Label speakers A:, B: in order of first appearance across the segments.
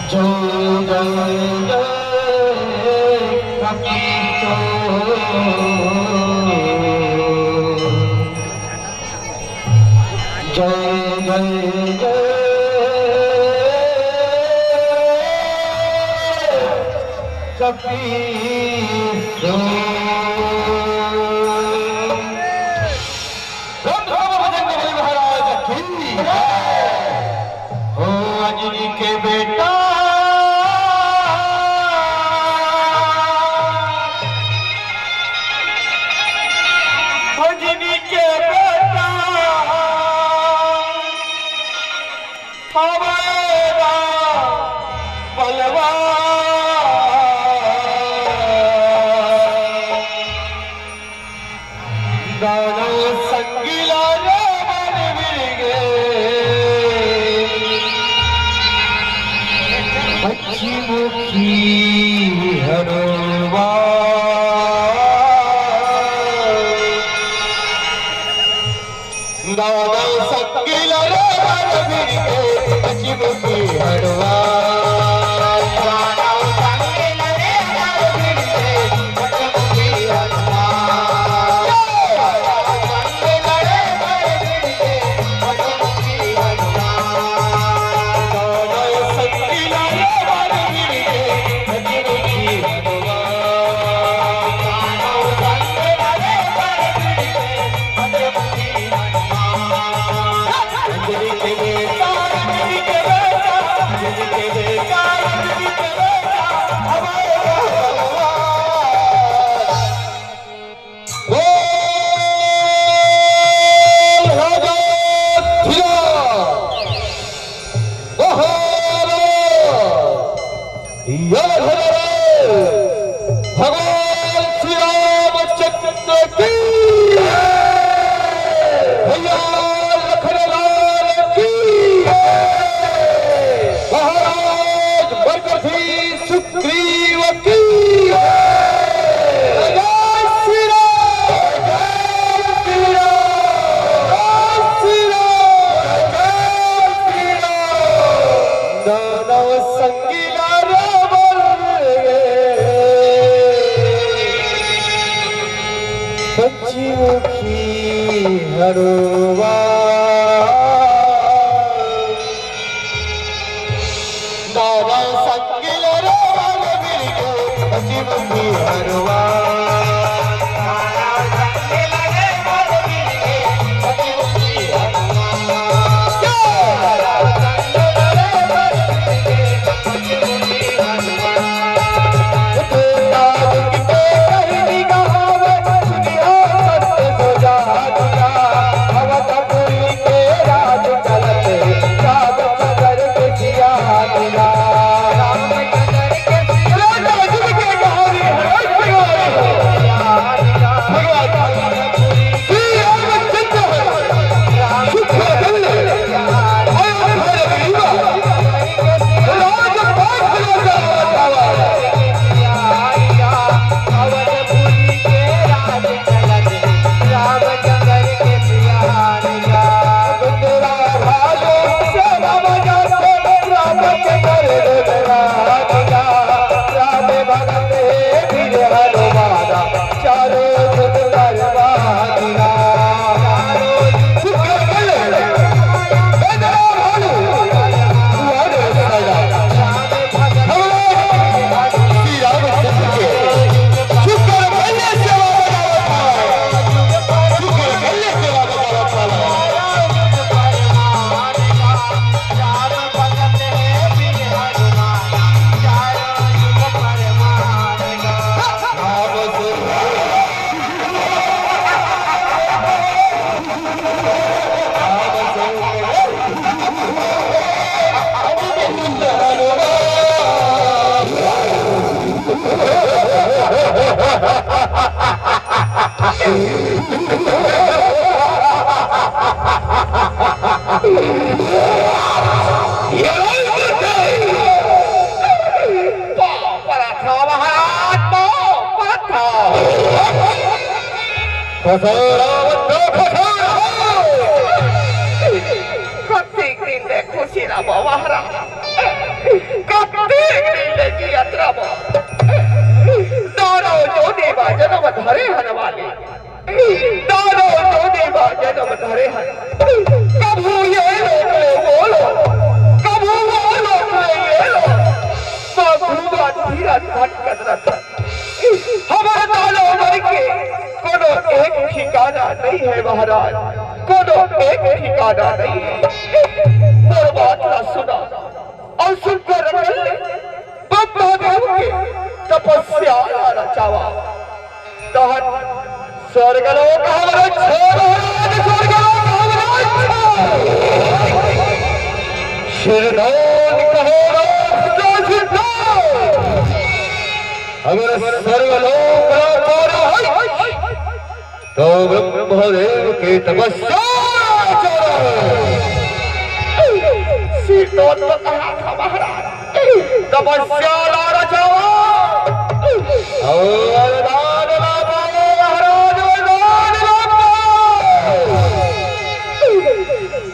A: जय जय जय जय जय कपीसो महाराज की हो अंजनी के बेटा अंजनी के बेटा हमारा बलवान दाना संगीला रे मन मिलगे अच्छी मुखी हरवा दाना संगीला रे मन मिलगे अच्छी मुखी हरवा भगवान श्री रामचंद्र की भैया लखनलाल की महाराज बरकसी सुग्रीव की जय श्री राम जय श्री राम जय श्री राम जय श्री राम दानव संगीला मुखी हरवा दादा संगिल रे मन मिलगे अच्छी मुखी हरवा Kau कोनो एक ठिकाना नहीं। मोर बात ना सुना और सुनकर रख ले। ब्रह्मदेव के तपस्या रचावा तहत स्वर्गलोक हमारा छोड़ स्वर्गलोक हमारा शिरदान कहो अगर सर्वलोक तो ब्रह्मदेव के तपस्या तपस्या रचावा और दान महाराज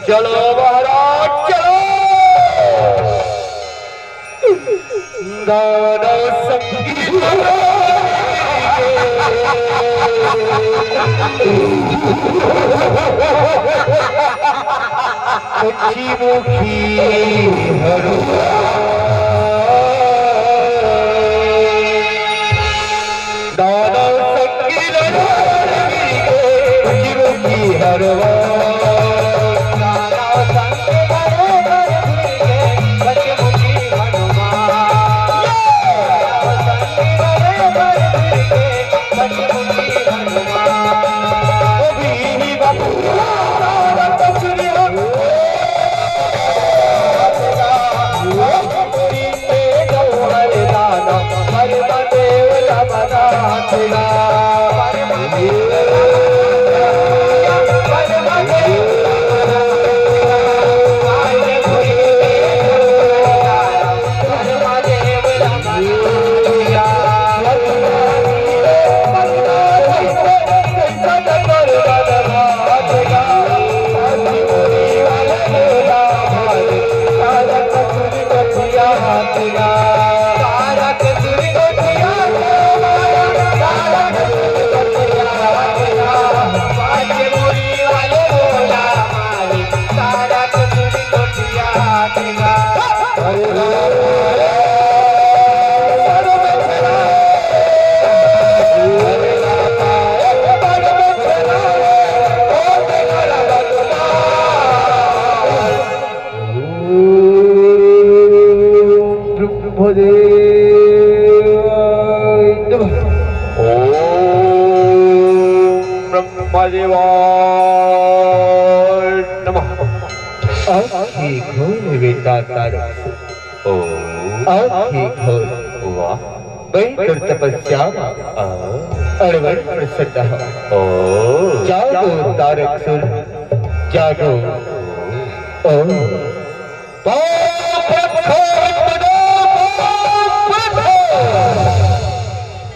A: चलो महाराज चलो गाना संगीत अच्छी मुखी दाना संगीत अच्छी मुखी हरवा तपस्या अड़वर प्रसन्न जागो तारक सुर जागो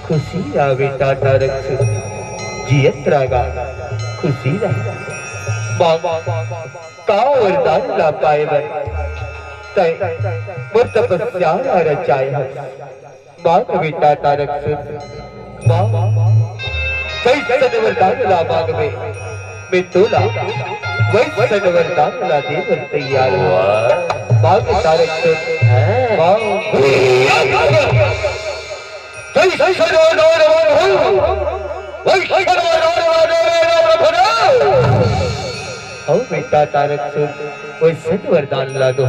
A: खुशी आवे तारक सुर जियत रागा खुशी रहे का वरदान ला पाए मोर तपस्या रचाए बात बेटा तारक सुन कई वरदान ला बाग में मैं तोला वही वरदान ला देवर तैयार हुआ बाग तारक सुन बेटा तारक सुन वही वरदान ला दो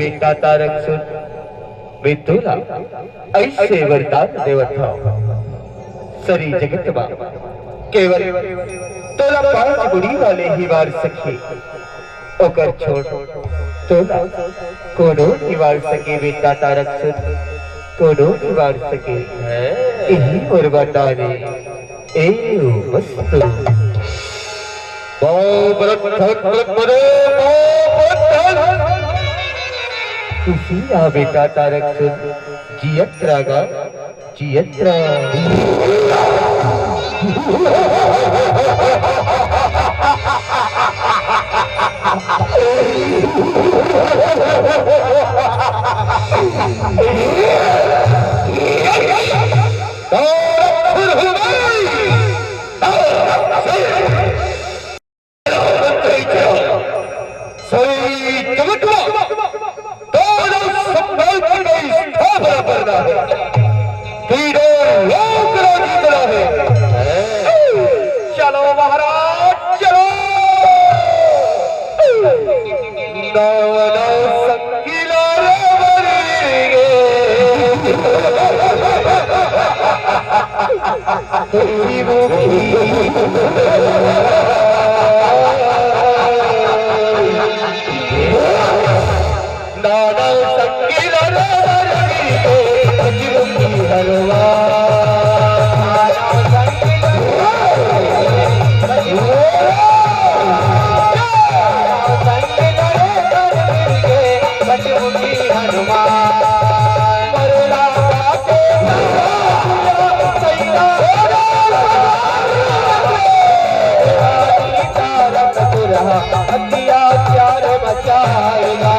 A: बेटा तारक सुन मैं तोला ऐसे वरदान देवत था सरी जगत बा केवल तोला पांच बुढ़ी वाले ही वार सके ओकर छोड़ तोला कोनो ही वार सके बेटा तारक सुन कोनो ही वार सके यही और बताने ए वस्तु खुशी आ बेटा तारक सुन जियत रागा जियत रागा चलो महाराज चलो अत्याचार बचाएगा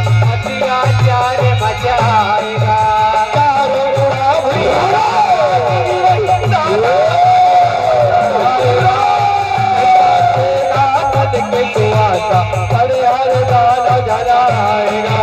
A: अत्याचार बचाएगा हरे हर दाना जलाएगा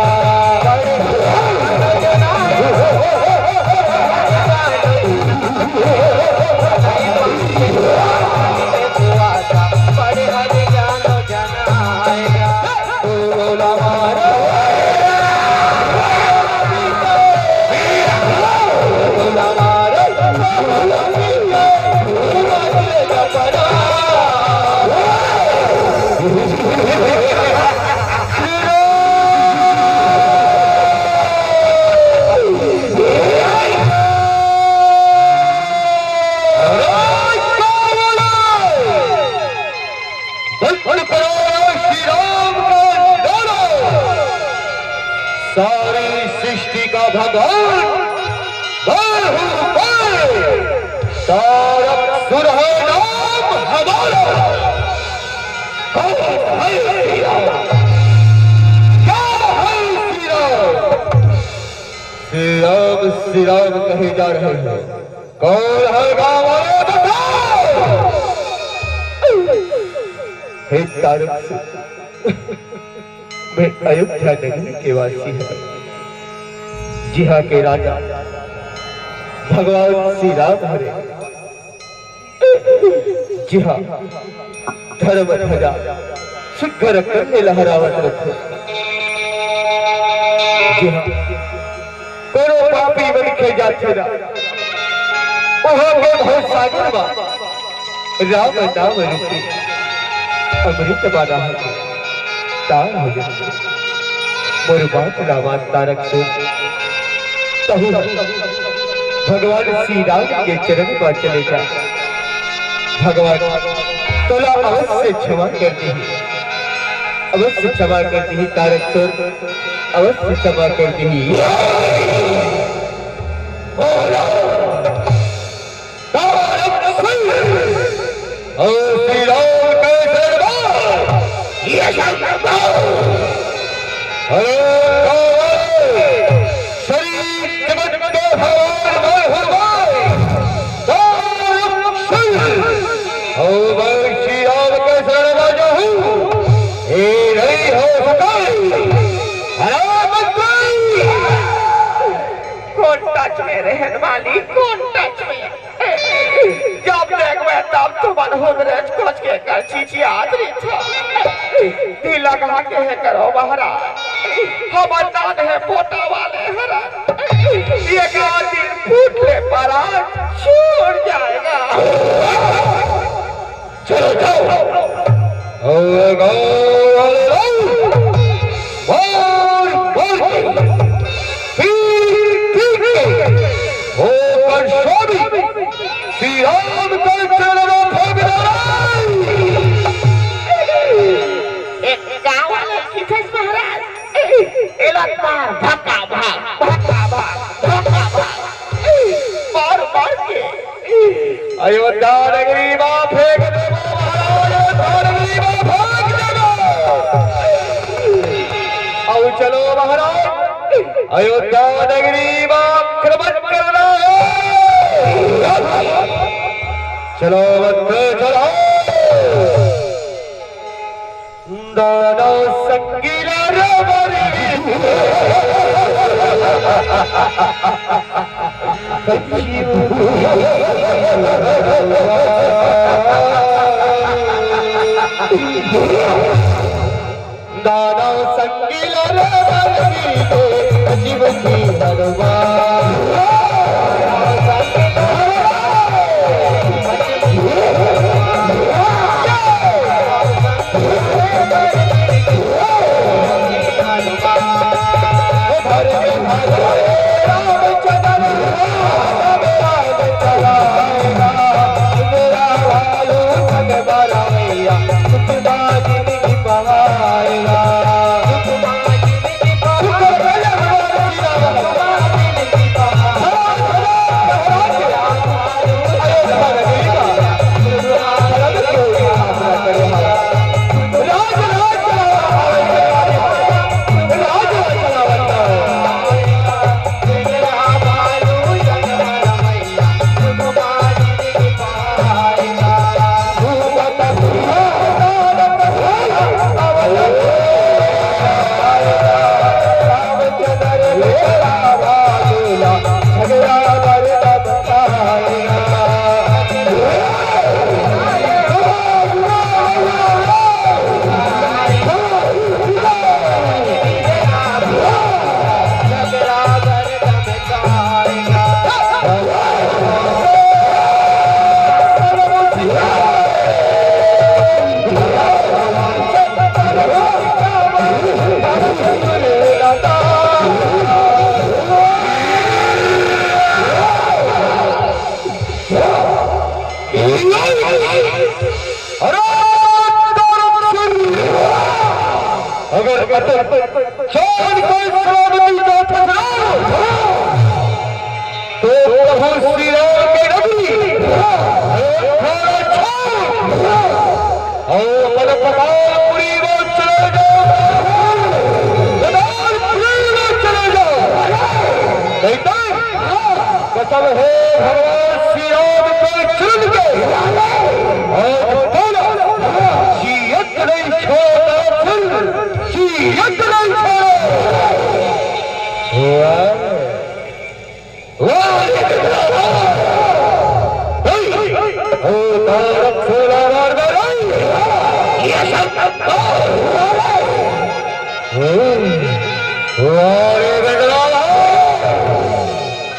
A: सारी सृष्टि का भगवान सारा सुर है नाम हमारा कौन है श्री राम क्या है श्री राम श्री राम श्री राम कहे जा रहे हैं कौन है गाँव वाले बताओ हे तारक मैं अयोध्या नगरी के वासी है जिहा के राजा भगवान श्री राम हरे जिहा धर्म ध्वजा सुघर करने लहरावत रखे जिहा कोनो पापी बन के जाते ना ओहो बहुत सागर बा राम नाम रूपी अमृत बाना है तार हो जाए मोर बात रामान तारक सो तहु भगवान श्री राम के चरण पर चले जा भगवान तोला अवश्य क्षमा कर दी अवश्य क्षमा कर दी तारक सो अवश्य क्षमा कर दी श्री राम शरीर जगत के भगवान श्री राम के शरण राजा हूँ हे नहीं हो सका कौन टच में रहन वाली कौन टच में जब देख मैं तब तो मन हो मेरे कुछ के कर चीची आदरी था दिल लगा के है करो महाराज हम नान है पोटा वाले हरा एक दिन फूट ले परा छोड़ जाएगा चलो जाओ ओ गो श्री राम का चरणों पर एक गाँव वाले किसे महाराज इलाका धक्का भाग धक्का भाग धक्का भाग अयोध्या नगरी में फेंक देवो महाराज, अयोध्या नगरी में फेंक देवो। आओ चलो महाराज, अयोध्या नगरी में आक्रमण करना है। चलो बंधु चलो, दानव संगीला दानव संगीला जीव की कसम है भगवान श्री राम को चुन के और बोला जियत नहीं छोड़ा जियत नहीं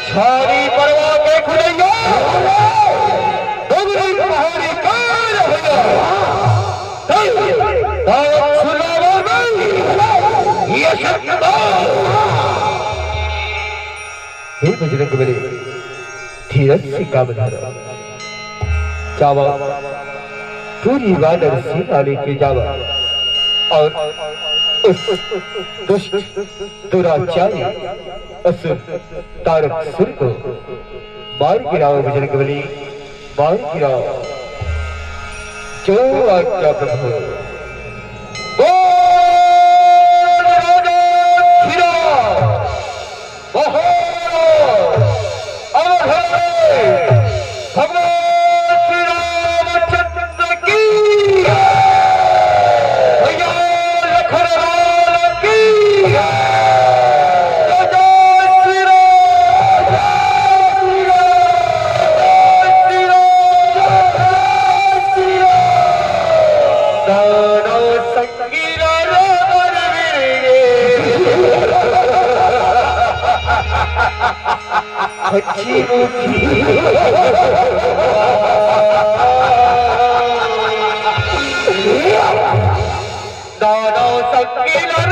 A: सारी परवाह के खुलेंगे डोगरी तुम्हारी कार ये बजरंग बली धीरज से काम धरा जावा पूरी वानर सीता लेके जावा और उस दुष्ट दुराचारी असुर तारकासुर को मार गिराओ बजरंग बली, मार गिराओ। जो आज्ञा प्रभु। दानव शक्ति राम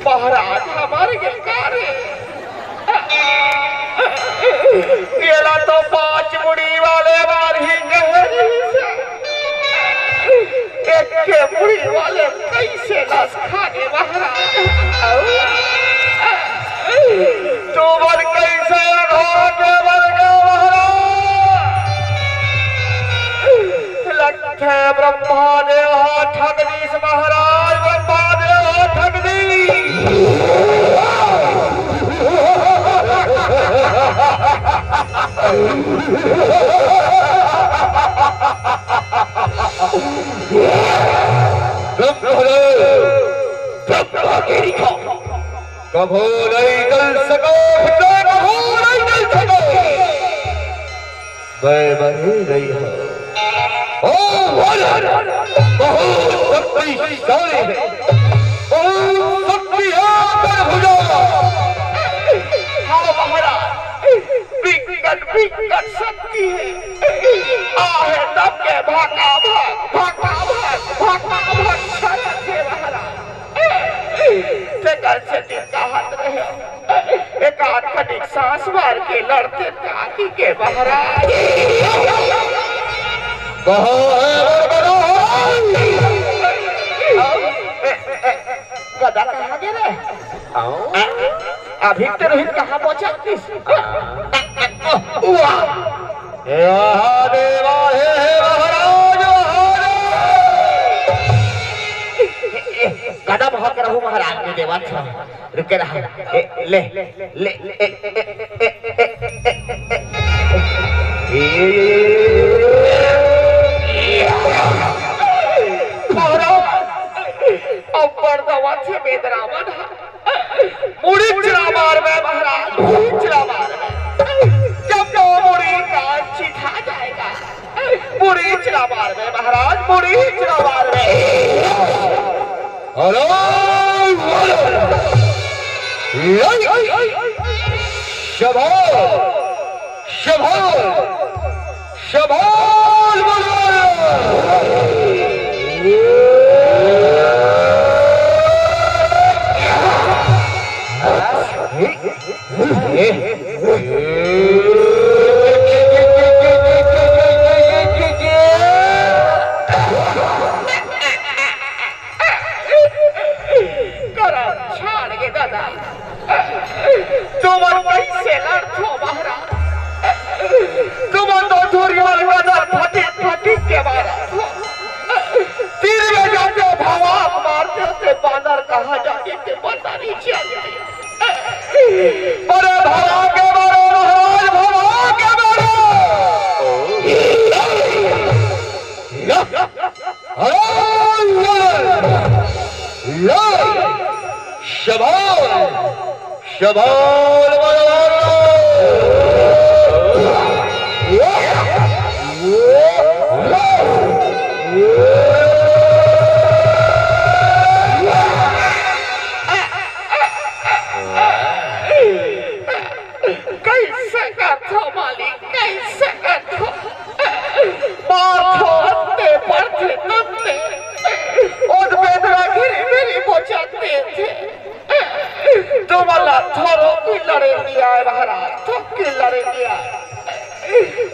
B: महाराज हमारे गिलकार केला तो 5 मुड़ी वाले बार ही एक के मुड़ी वाले कैसे नस खाने महाराज तो बर कैसे घाटे बर गए महाराज लक्ष्य ब्रह्मा देव ठगदीश महाराज ब्रह्मा देव ठगदीश
A: कभो नहीं कर सको कभो नहीं कर सको मैं बनी रही हूँ बहुत शक्तिशाली है बहुत शक्ति है भुजा
B: हाँ महाराज विकट शक्ति है आहे तब के भागा भाग शरत है महाराज से दिन का हाथ रहे एक आत्मनिक सांस मार के लड़ते ताकि के महाराज गदा कहाँ गिरे अभी तो रोहित कहाँ पहुंचा गदा बहुत रहू महाराज ने देवा रुके रहा ले ऊपर दवा से बेदरामन मुड़ी चला मार में महाराज मुड़ी चला मार में जब तो मुड़ी का चिथा जाएगा मुड़ी चला मार में महाराज मुड़ी चला मार में कहा जाके ते पता नहीं चलती बड़े भला के बड़े महाराज भला के बड़े
A: शबाल शबाल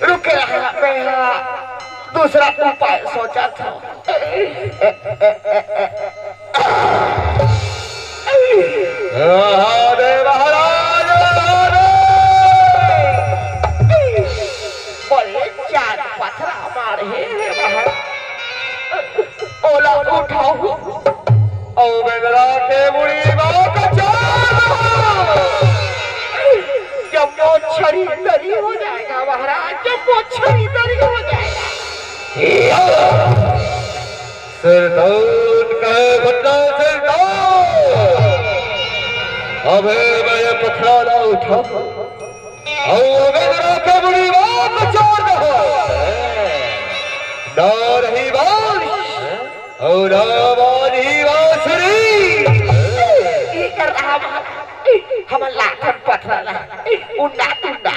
B: रुके रहा मैं दूसरा उपाय सोचा था
A: अरे महाराज
B: बोले चार पथरा मारे महाराज ओला उठाओ
A: औ बेदरा के बुढ़ी बाबा का
B: जब वो छड़ी दरी हो जाएगा महाराज, जब वो छड़ी दरी हो जाएगा
A: सिरदौन कहे बन्ना सिरदौन, अबे मैं पथरा ना उठा औ बेदरा के बुढ़ी बाबा को छोड़ दो। ना रही बारिश और ना बारी बांसुरी।
B: ये कर रहा हम लाखन पथरा ला उन्ना तुन्ना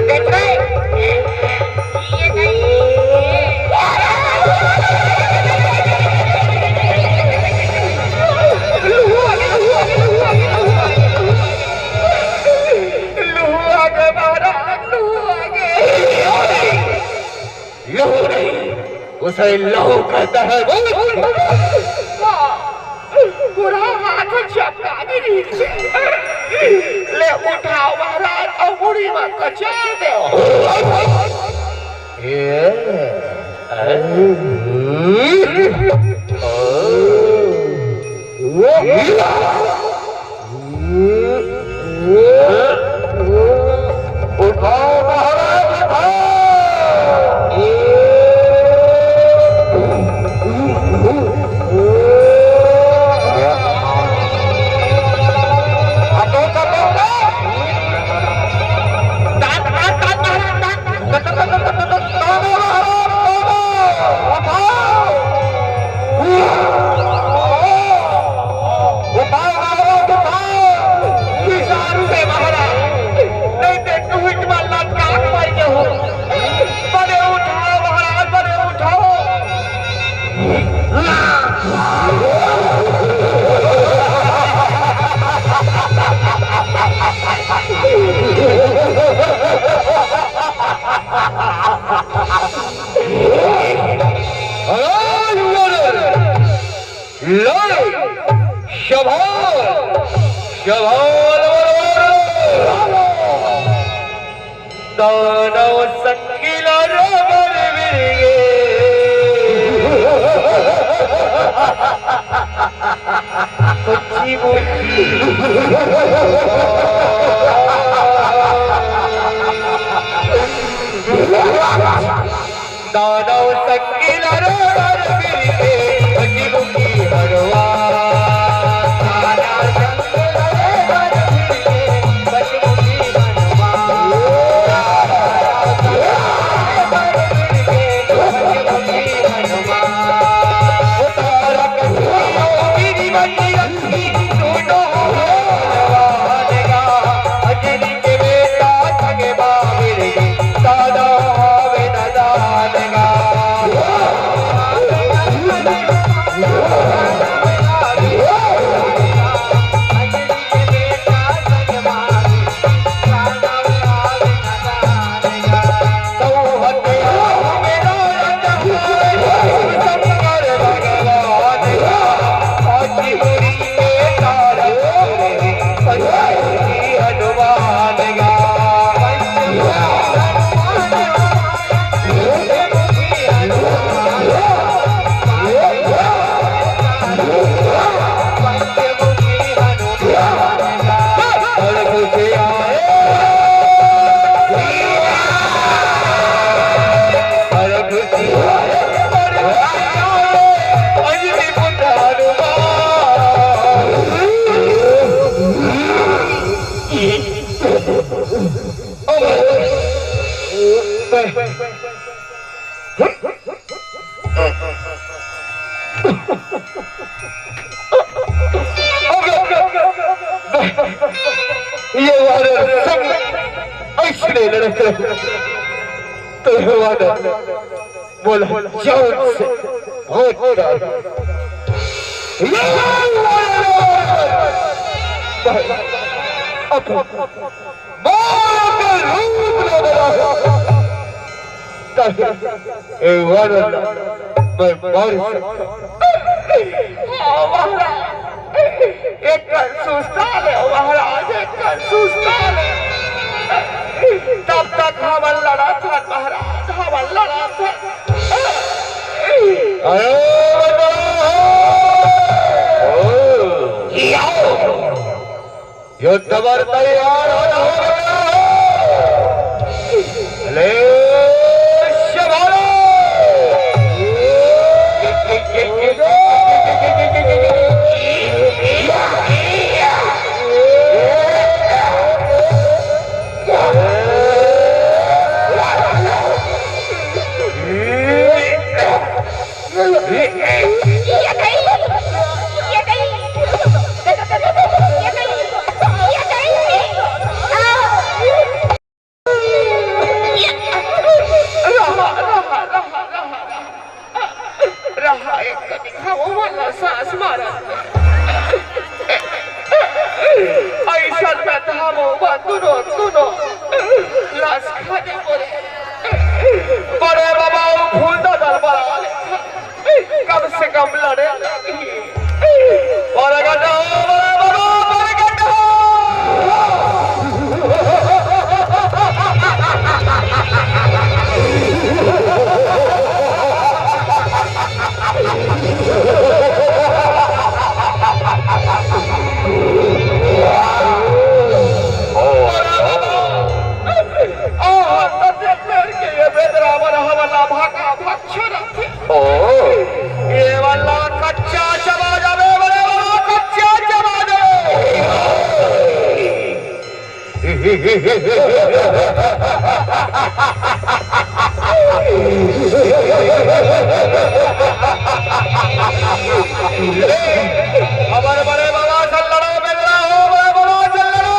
B: देख रहे ये नहीं
A: लहू नहीं, उसे लहू कहता है।
B: पूरा हाथ चपका दी ले उठाओ महाराज और बुढ़ी माँ को चल दो।
A: उठाओ महाराज उठाओ। दानव संगीला रबर मिलेंगे कुछ दानव संगीला रबर मिलेंगे कुछ हरवा ये वादा सब ऐसे लड़ते तो ये वादा बोला जान से बहुत
B: तब तक हमन लड़ा था महाराज, हमन लड़ा था।
A: युद्धवर तैयार हो ले
B: बड़े बाबा फूल दरबार कम से कम लड़े और ये वाला कच्चा चबा जावे, बड़े वाला कच्चा चबा हमारे बड़े बाबा से लड़ो बेगड़ा हो, बड़े बाबा से लड़ो।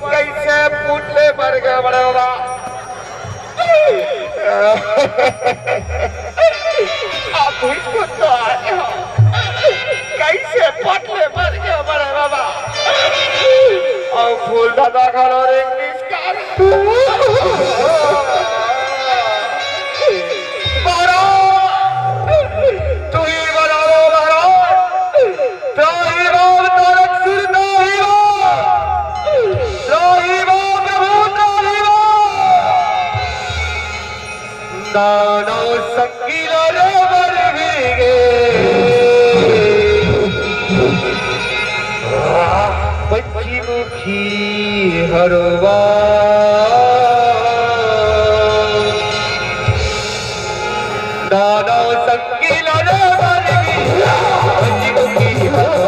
B: कैसे फूटले मर गए बड़े बाबा, आप इसको तो आए हो, कैसे फटले मर गए बड़े बाबा। और फूल दादा घर और इंग्लिश कार तू ही बना लो
A: दानो संगीला रे बरवीगे पंचमुखी हरवा दानो संगीला रे बरवीगे पंचमुखी हरवा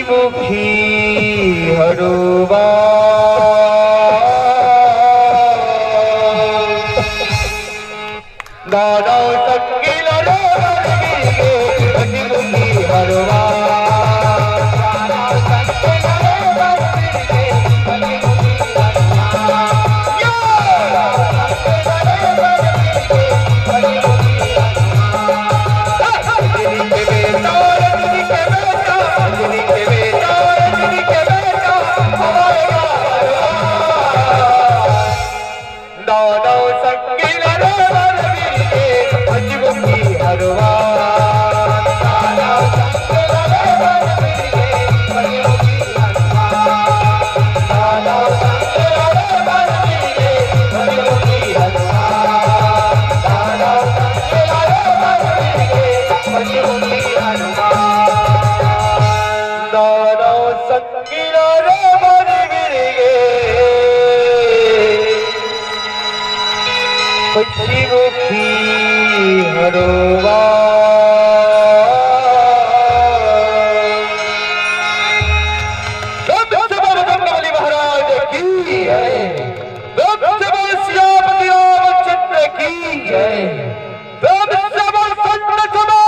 A: मुखी हरुबा दादा संगिल रे हसी मुखी हरुबा मुखी हरुबा महाराज की जय श्याम रामचंद्र की जय संत